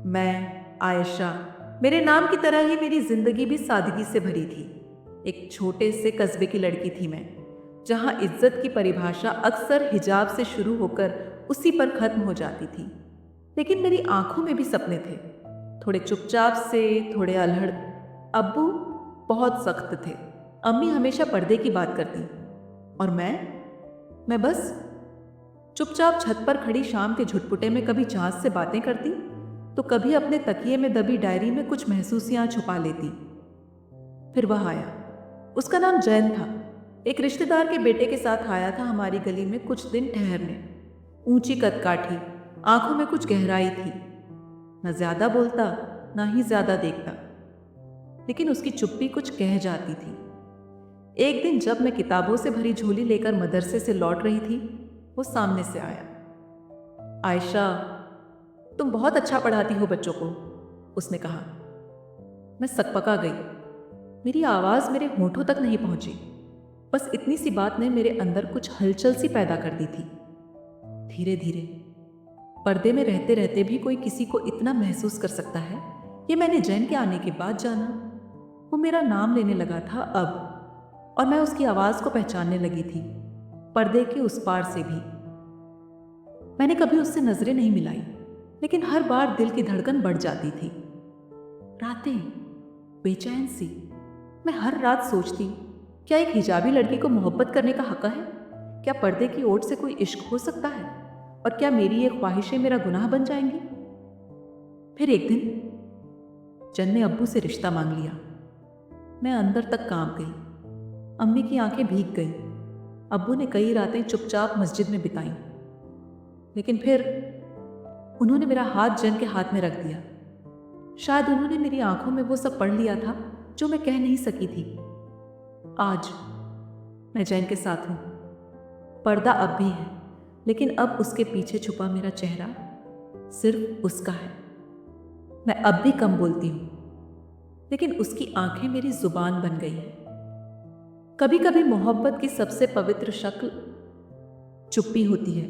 मैं, आयशा, मेरे नाम की तरह ही मेरी जिंदगी भी सादगी से भरी थी। एक छोटे से कस्बे की लड़की थी मैं, जहाँ इज्जत की परिभाषा अक्सर हिजाब से शुरू होकर उसी पर खत्म हो जाती थी। लेकिन मेरी आंखों में भी सपने थे, थोड़े चुपचाप से, थोड़े अल्हड़। अब्बू बहुत सख्त थे, अम्मी हमेशा पर्दे की बात करती, और मैं बस चुपचाप छत पर खड़ी शाम के झुटपुटे में कभी जांच से बातें करती, तो कभी अपने तकिए में दबी डायरी में कुछ महसूसियां छुपा लेती। फिर वह आया। उसका नाम जैन था। एक रिश्तेदार के बेटे के साथ आया था हमारी गली में कुछ दिन ठहरने। ऊंची कदकाठी, आंखों में कुछ गहराई थी। न ज्यादा बोलता, न ही ज्यादा देखता, लेकिन उसकी चुप्पी कुछ कह जाती थी। एक दिन जब मैं किताबों से भरी झोली लेकर मदरसे से लौट रही थी, वो सामने से आया। आयशा, तुम बहुत अच्छा पढ़ाती हो बच्चों को, उसने कहा। मैं सकपका गई। मेरी आवाज़ मेरे होठों तक नहीं पहुंची। बस इतनी सी बात ने मेरे अंदर कुछ हलचल सी पैदा कर दी थी। धीरे धीरे, पर्दे में रहते रहते भी कोई किसी को इतना महसूस कर सकता है, ये मैंने जैन के आने के बाद जाना। वो मेरा नाम लेने लगा था अब, और मैं उसकी आवाज़ को पहचानने लगी थी, पर्दे के उस पार से भी। मैंने कभी उससे नजरें नहीं मिलाई, लेकिन हर बार दिल की धड़कन बढ़ जाती थी। रातें बेचैन सी। मैं हर रात सोचती, क्या एक हिजाबी लड़की को मोहब्बत करने का हक है? क्या पर्दे की ओट से कोई इश्क हो सकता है? और क्या मेरी ये ख्वाहिशें मेरा गुनाह बन जाएंगी? फिर एक दिन जन ने अब्बू से रिश्ता मांग लिया। मैं अंदर तक कांप गई। अम्मी की आंखें भीग गई। अब्बू ने कई रातें चुपचाप मस्जिद में बिताई, लेकिन फिर उन्होंने मेरा हाथ जन के हाथ में रख दिया। शायद उन्होंने मेरी आंखों में वो सब पढ़ लिया था जो मैं कह नहीं सकी थी। आज मैं जैन के साथ हूँ। पर्दा अब भी है, लेकिन अब उसके पीछे छुपा मेरा चेहरा सिर्फ उसका है। मैं अब भी कम बोलती हूँ, लेकिन उसकी आंखें मेरी जुबान बन गई हैं। कभी कभी मोहब्बत की सबसे पवित्र शक्ल चुप्पी होती है।